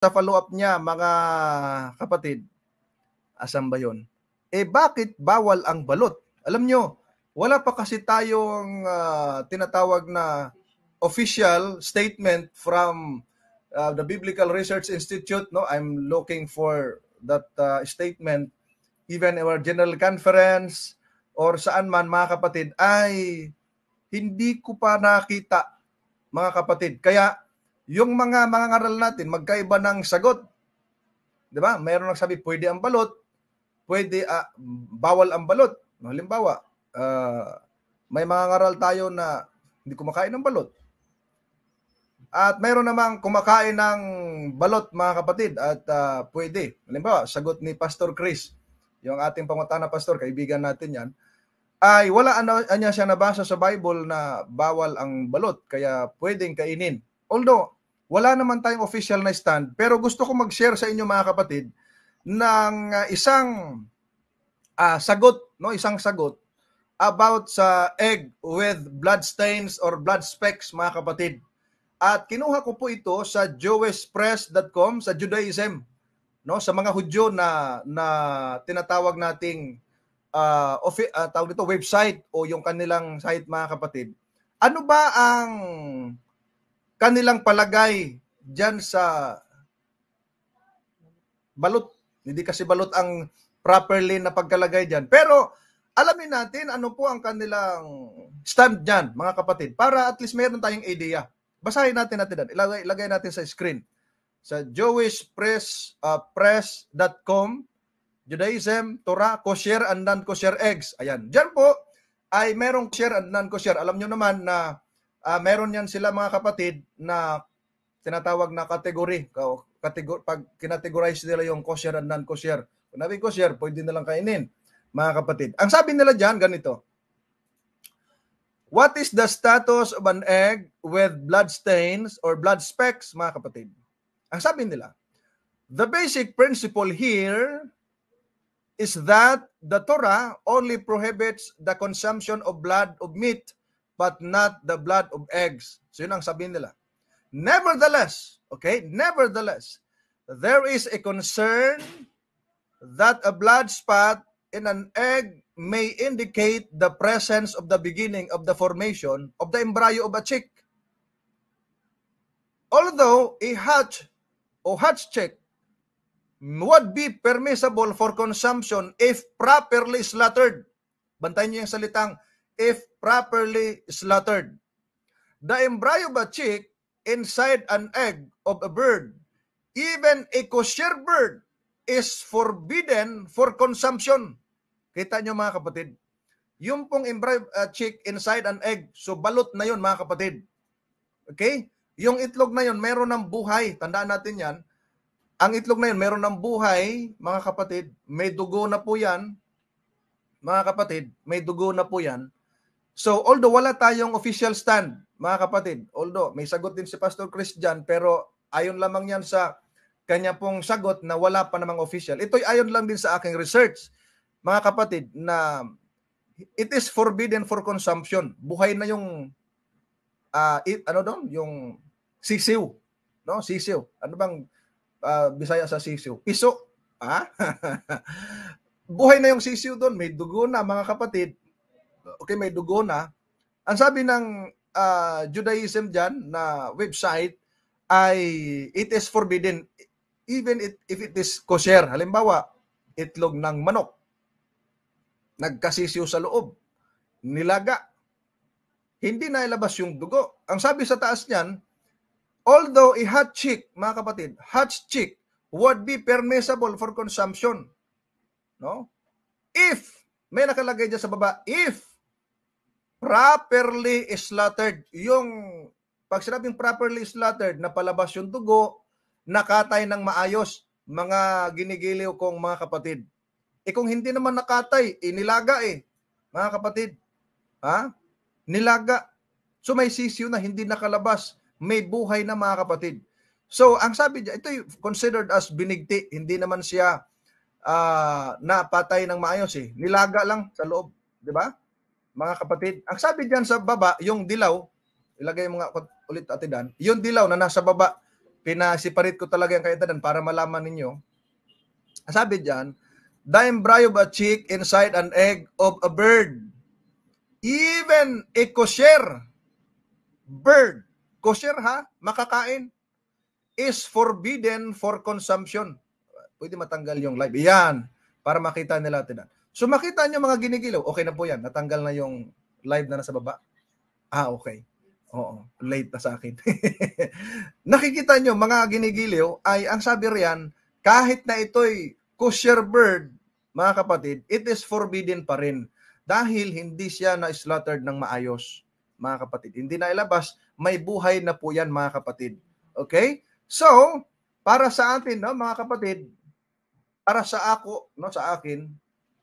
sa follow-up niya, mga kapatid, asan ba yun? Bakit bawal ang balot? Alam nyo, wala pa kasi tayong tinatawag na official statement from the Biblical Research Institute. No, I'm looking for that statement. Even our General Conference or saan man, mga kapatid, ay hindi ko pa nakita, mga kapatid. Kaya yung mga ngaral natin, magkaiba ng sagot. Di ba? Mayroon nagsabi, pwede ang balot, pwede, bawal ang balot. Halimbawa, may mga ngaral tayo na hindi kumakain ng balot. At mayroon namang kumakain ng balot, mga kapatid, at pwede. Halimbawa, sagot ni Pastor Chris, yung ating pangutana pastor, kaibigan natin yan, ay wala niya siya nabasa sa Bible na bawal ang balot, kaya pwedeng kainin. Although, wala naman tayong official na stand, pero gusto ko mag-share sa inyo, mga kapatid, ng isang sagot, no, isang sagot about sa egg with blood stains or blood specks, mga kapatid. At kinuha ko po ito sa jewishpress.com, sa Judaism, no, sa mga Hudyo na tinatawag nating tawag dito, website o yung kanilang site, mga kapatid. Ano ba ang kanilang palagay dyan sa balot? Hindi kasi balot ang properly na pagkalagay dyan. Pero alamin natin ano po ang kanilang stand dyan, mga kapatid, para at least meron tayong idea. Basahin natin natin. Ilagay natin sa screen. Sa jewishpress.com, Judaism, Torah, kosher and non-kosher eggs. Ayan. Diyan po ay merong kosher and non-kosher. Alam nyo naman na meron yan sila, mga kapatid, na tinatawag na kategory. Pag kinategorize nila yung kosher and non-kosher. Kung nabi kosher, pwede nilang kainin, mga kapatid. Ang sabi nila dyan, ganito. What is the status of an egg with blood stains or blood specks, mga kapatid? Ang sabi nila, the basic principle here is that the Torah only prohibits the consumption of blood of meat, but not the blood of eggs. So yun ang sabihin nila. Nevertheless, there is a concern that a blood spot in an egg may indicate the presence of the beginning of the formation of the embryo of a chick. Although a hatch chick would be permissible for consumption if properly slaughtered. Bantayan niyo yung salitang if properly slaughtered. The embryo of a chick inside an egg of a bird, even a kosher bird, is forbidden for consumption. Kita nyo, mga kapatid, yung pong embryo chick inside an egg, so balot na yun, mga kapatid. Okay? Yung itlog na yun, meron ng buhay. Tandaan natin yan. Ang itlog na yun, meron ng buhay, mga kapatid. May dugo na po yan. Mga kapatid, may dugo na po yan. So, although wala tayong official stand, mga kapatid, although may sagot din si Pastor Chris dyan, pero ayon lamang yan sa kanya pong sagot na wala pa namang official. Ito'y ayon lang din sa aking research, mga kapatid, na it is forbidden for consumption. Buhay na yung, yung sisiw. No? Sisiw. Ano bang Bisaya sa sisiw? Piso. Buhay na yung sisiw doon. May dugo na, mga kapatid. Okay, may dugo na. Ang sabi ng Judaism dyan na website ay it is forbidden even if it is kosher. Halimbawa, itlog ng manok. Nagkasisiw sa loob. Nilaga. Hindi na ilabas yung dugo. Ang sabi sa taas niyan, although a hot chick, mga kapatid, hot chick would be permissible for consumption. No? If, may nakalagay dyan sa baba, if properly slaughtered, yung pag sinabing properly slaughtered, napalabas yung dugo, nakatay ng maayos, mga ginigiliw kong mga kapatid. Kung hindi naman nakatay, nilaga mga kapatid. Nilaga. So may sisiw na hindi nakalabas, may buhay na, mga kapatid. So ang sabi niya, ito considered as binigti, hindi naman siya napatay ng maayos Nilaga lang sa loob, di ba? Mga kapatid, ang sabi diyan sa baba, yung dilaw, ilagay mo nga ulit atidan, yung dilaw na nasa baba, Pinasiparate ko talaga yung kaedadan para malaman ninyo. Sabi diyan, the embryo of a chick inside an egg of a bird, even a kosher bird, kosher ha, makakain, is forbidden for consumption. Pwede matanggal yung live. Yan, para makita nila natin. So makita nyo mga ginigilaw, okay na po yan. Natanggal na yung live na nasa baba. Okay. Oo, late na sa akin. Nakikita nyo, mga ginigiliw, ay ang sabi riyan, kahit na ito'y kosher bird, mga kapatid, it is forbidden pa rin. Dahil hindi siya na-slaughtered ng maayos, mga kapatid. Hindi na ilabas, may buhay na po yan, mga kapatid. Okay? So, para sa atin, no, mga kapatid, para sa ako, no, sa akin,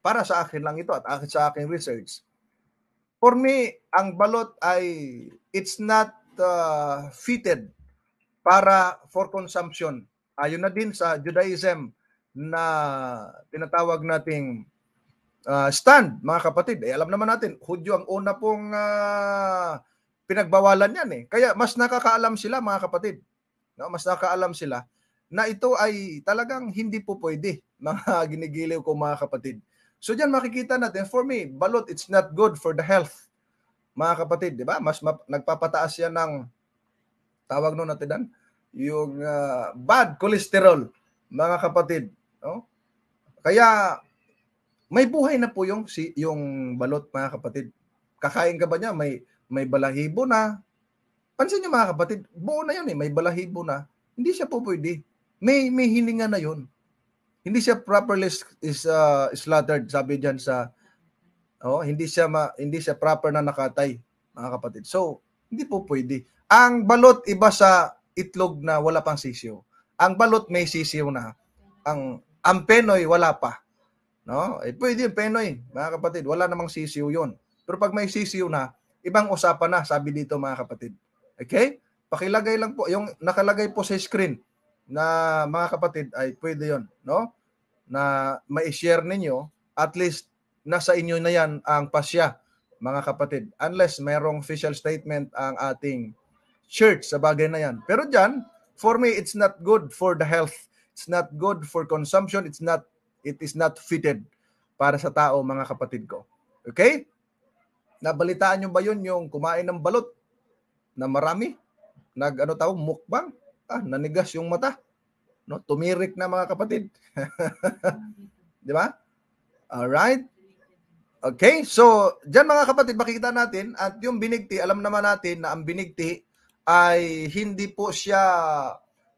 para sa akin lang ito at sa aking research, for me, ang balot ay it's not fitted para for consumption. Ayon na din sa Judaism na tinatawag nating stand, mga kapatid. Alam naman natin, Hudyo ang una pong pinagbawalan yan eh. Kaya mas nakakaalam sila, mga kapatid. No? Mas nakakaalam sila na ito ay talagang hindi po pwede, mga ginigiliw ko, mga kapatid. So diyan makikita natin, for me, balot, it's not good for the health, mga kapatid, di ba? Mas nagpapataas yan ng, tawag nun natin dan, yung bad cholesterol, mga kapatid. No? Kaya, may buhay na po yung balot, mga kapatid. Kakain ka ba niya? May balahibo na. Pansin niyo, mga kapatid, buo na yun eh, may balahibo na. Hindi siya po pwede. May hininga na yun. Hindi siya properly slaughtered, sabi diyan sa hindi siya proper na nakatay, mga kapatid. So, hindi po pwede. Ang balot iba sa itlog na wala pang sisiyo. Ang balot may sisiyo na. Ang penoy wala pa. No? Pwede yung penoy, mga kapatid. Wala namang sisiyo 'yon. Pero pag may sisiyo na, ibang usapan na, sabi dito, mga kapatid. Okay? Pakilagay lang po yung nakalagay po sa screen na, mga kapatid, ay pwede 'yon, no? Na mai-share ninyo, at least nasa inyo na yan ang pasya, mga kapatid. Unless mayroong official statement ang ating church sa bagay na yan. Pero dyan, for me, it's not good for the health. It's not good for consumption. It is not fitted para sa tao, mga kapatid ko. Okay? Nabalitaan nyo ba yun, yung kumain ng balot na marami? Mukbang? Nanigas yung mata. No, tumirik na, mga kapatid. Di ba? All right? Okay, so diyan, mga kapatid, makikita natin, at yung binigti, alam naman natin na ang binigti ay hindi po siya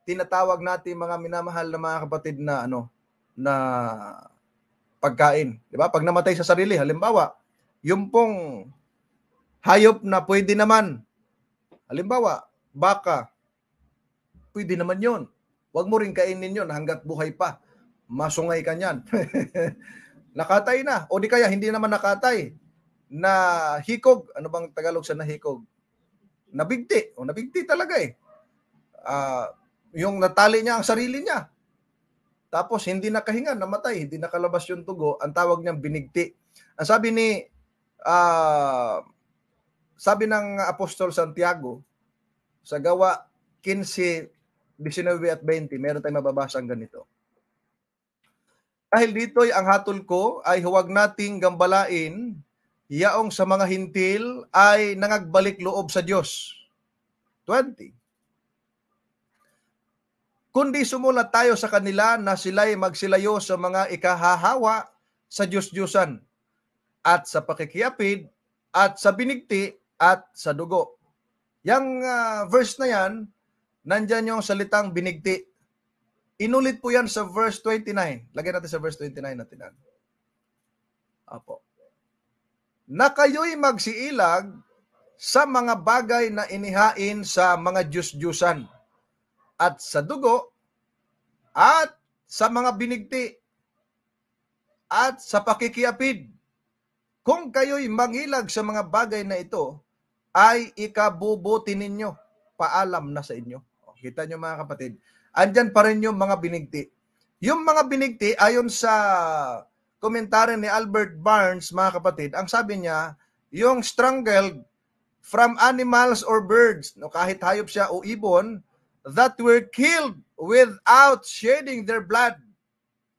tinatawag natin, mga minamahal na mga kapatid, na na pagkain. Di ba? Pag namatay sa sarili, halimbawa, yung pong hayop na pwede naman, halimbawa, baka, pwede naman yun. Huwag mo rin kainin yun hanggat buhay pa. Masungay ka niyan. Nakatay na. O di kaya hindi naman nakatay. Na hikog. Ano bang Tagalog sa nahikog? Nabigti. O nabigti talaga eh. Yung natali niya ang sarili niya. Tapos hindi nakahinga, namatay. Hindi nakalabas yung tugo. Ang tawag niyang binigti. Ang sabi ng Apostol Santiago, sa Gawa 15, 19 at 20, meron tayong mababasang ganito. Dahil dito'y ang hatol ko ay huwag nating gambalain yaong sa mga hintil ay nangagbalik loob sa Diyos. 20. Kundi sumulat tayo sa kanila na sila'y magsilayo sa mga ikahahawa sa Diyos-Diyusan at sa pakikiapid at sa binigti at sa dugo. Yang verse na yan, nandyan yung salitang binigti. Inulit po yan sa verse 29. Lagyan natin sa verse 29 natin. Apo. Na kayo'y magsiilag sa mga bagay na inihain sa mga Diyos-Diyusan at sa dugo at sa mga binigti at sa pakikiapid. Kung kayo'y mangilag sa mga bagay na ito, ay ikabubuti ninyo. Paalam na sa inyo. Kita nyo, mga kapatid. Andyan pa rin yung mga binigti. Yung mga binigti, ayon sa komentaryo ni Albert Barnes, mga kapatid, ang sabi niya, yung strangled from animals or birds, no, kahit hayop siya o ibon, that were killed without shedding their blood.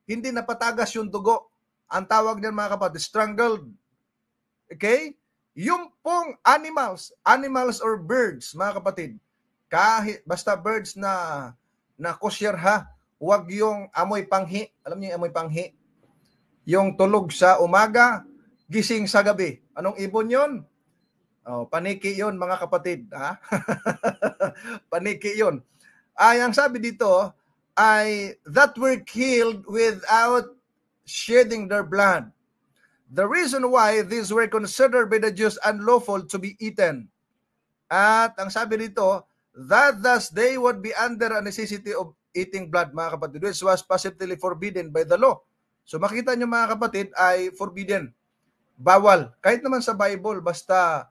Hindi napatagas yung dugo. Ang tawag niyan mga kapatid, strangled. Okay? Yung pong animals or birds, mga kapatid, kahit basta birds na kosher ha, huwag yung amoy panghi. Alam niyo yung amoy panghi? Yung tulog sa umaga, gising sa gabi. Anong ibon yon? Oh, paniki yon mga kapatid. Ha? Paniki yon. Ay, ang sabi dito ay that were killed without shedding their blood. The reason why these were considered by the Jews unlawful to be eaten. At ang sabi dito, that thus they would be under a necessity of eating blood, mga kapatid, which was positively forbidden by the law. So makita nyo mga kapatid ay forbidden. Bawal. Kahit naman sa Bible, basta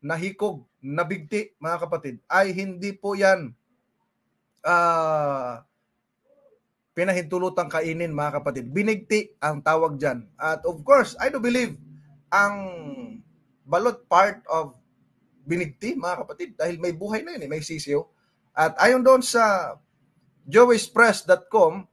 nahikog, nabigti, mga kapatid, ay hindi po yan pinahintulutang kainin, mga kapatid. Binigti ang tawag dyan. At of course, I do believe ang balot part of binigti, mga kapatid, dahil may buhay na yun, may sisiyo. At ayon doon sa jewishpress.com,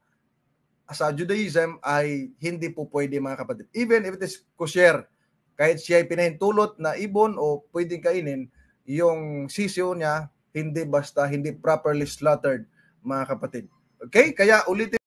sa Judaism ay hindi po pwede, mga kapatid. Even if it is kosher, kahit siya ay pinahintulot na ibon o pwedeng kainin, yung sisiyo niya, hindi basta, hindi properly slaughtered, mga kapatid. Okay? Kaya ulitin